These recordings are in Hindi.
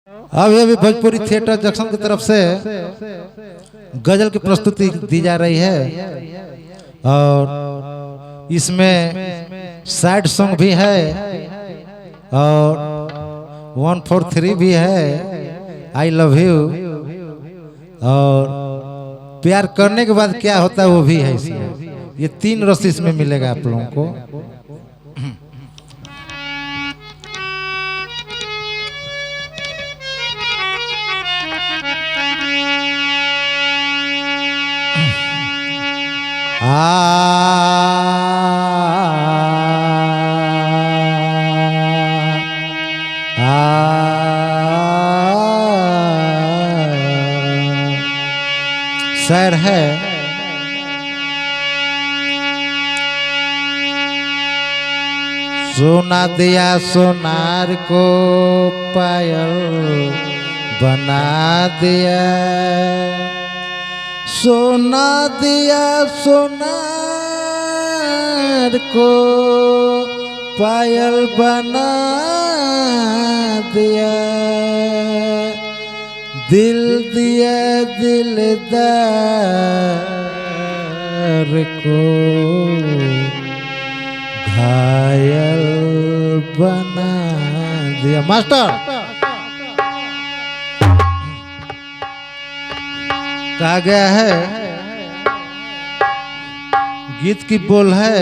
अभी अभी भोजपुरी थिएटर जंक्शन की तरफ से गजल की प्रस्तुति दी जा रही है और इसमें सैड सॉन्ग भी है और 143 भी है, आई लव यू, और प्यार करने के बाद क्या होता है वो भी है इसमें। ये 3 रस इसमें मिलेगा आप लोगों को। सैर है सोना दिया सोनार को पायल बना दिया, सोना दिया सोनार को पायल बना दिया, दिल दिया दिलदार को घायल बना दिया। मास्टर कहा गया है, गीत की बोल है,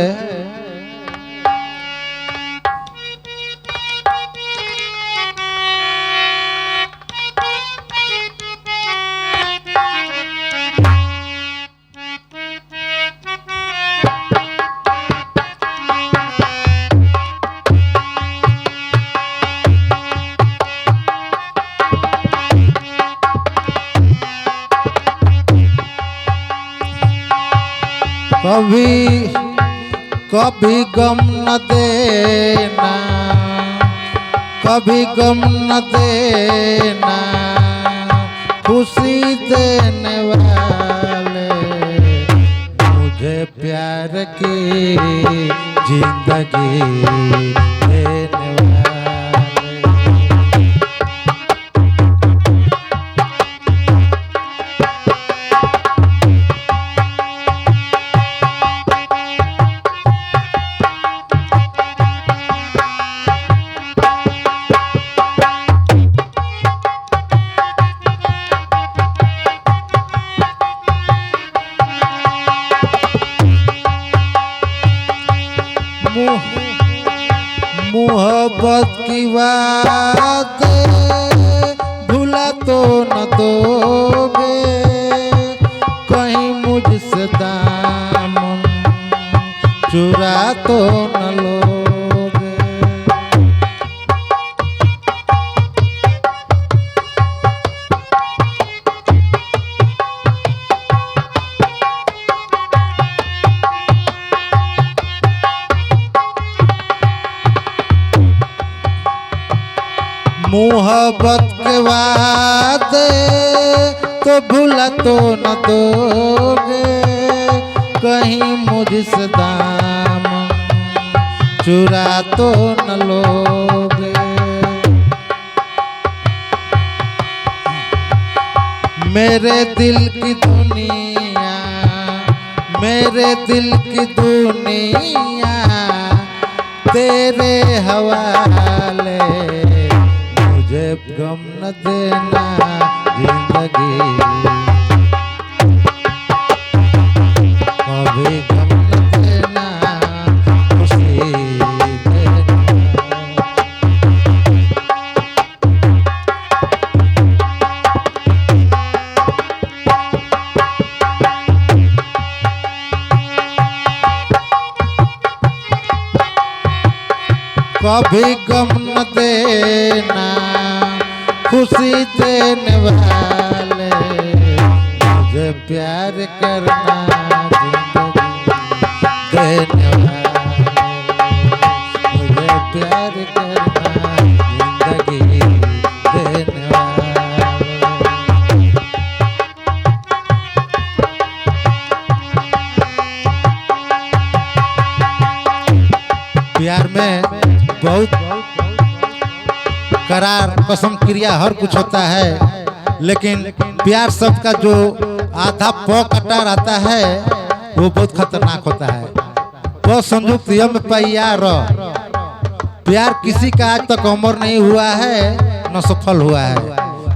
कभी कभी गम न देना, कभी गम न देना, खुशी देने वाले मुझे प्यार की जिंदगी देने वाले। मोहब्बत की बात भूला तो न दोगे, कहीं मुझसे दामन चुरा तो न लोगे। मोहब्बत के वादे तो भूला तो न दोगे, कहीं मुझसे दामन चुरा तो न लोगे। मेरे दिल की दुनिया, मेरे दिल की दुनिया तेरे हवाले, मुझे गम न देना जिंदगी, कभी गम न देना खुशी देना। कभी गम न देना खुशी देने वाले, मुझे प्यार करना जिंदगी देने वाले, मुझे प्यार करना जिंदगी देने वाले। प्यार में बहुत करार कसम क्रिया हर कुछ होता है, लेकिन प्यार शब्द का जो आधा प कटा रहता है वो बहुत खतरनाक होता है। वो संयुक्त यम प्यार, प्यार किसी का आज तक अमर नहीं हुआ है न सफल हुआ है,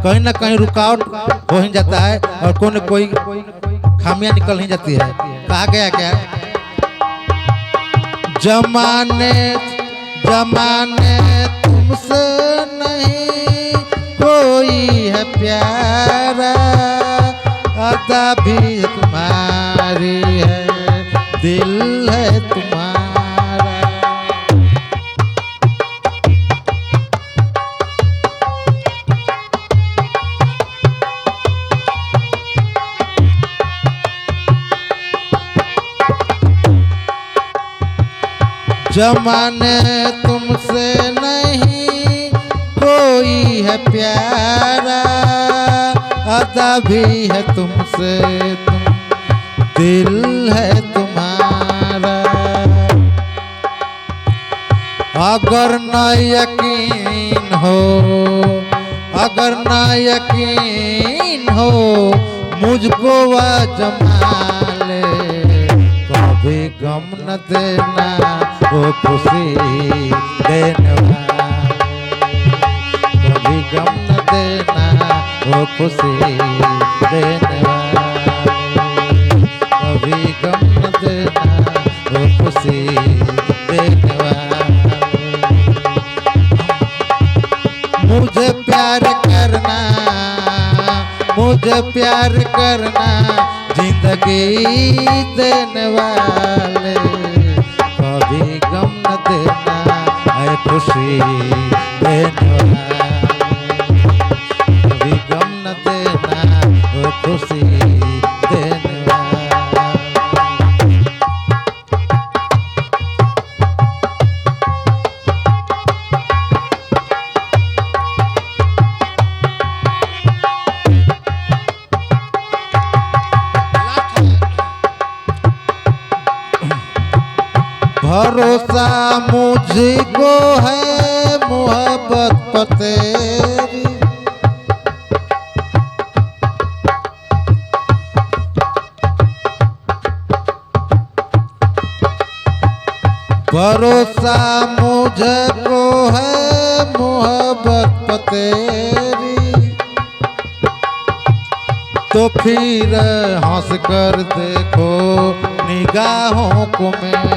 कहीं ना कहीं रुकावट हो ही जाता है और कोई न कोई खामियां निकल ही जाती है। कहा गया क्या, जमाने जमाने तुमसे नहीं कोई है प्यारा, अदा भी तुम्हारी है, दिल है तुम्हारा। जमाने तुमसे नहीं कोई है प्यारा, अदा भी है तुमसे, तुम दिल है तुम्हारा। अगर न यकीन हो, अगर न यकीन हो मुझको वह जमाले, कभी गम न देना वो खुशी देने वाले, कभी गम न देना वो खुशी देने वाले, कभी गम न देना वो खुशी देने वाले। मुझे प्यार करना, मुझे प्यार करना जिंदगी देने वाले, कभी गम न देना है खुशी देने वाले, कभी गम न देना है खुशी देने वाले। भरोसा मुझको है मोहब्बत पर तेरी, भरोसा मुझको है मोहब्बत पर तेरी, तो फिर हंस कर देखो निगाहों को मेरी।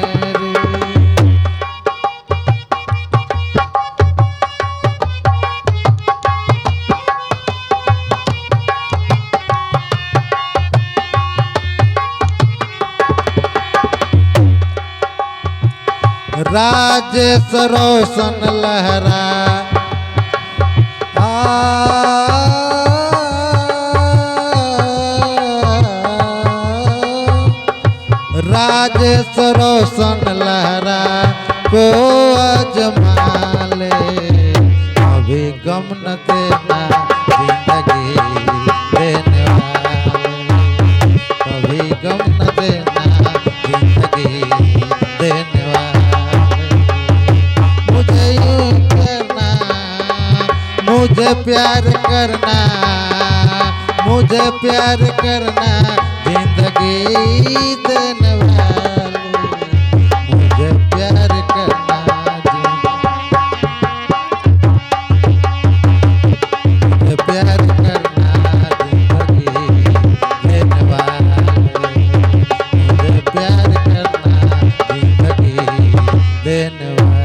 राजेश रोशन लहरा राजेश रोशन लहरा को अजमा ले, अभी गम न देना जिंदगी देने वाले, कभी गम न देना जिंदगी देने वाले। मुझे यूं करना, मुझे प्यार करना, मुझे प्यार करना जिंदगी देने वाले, मुझे प्यार करना मुझे प्यार करना जिंदगी देने वाले, मुझे प्यार करना जिंदगी देने वाले।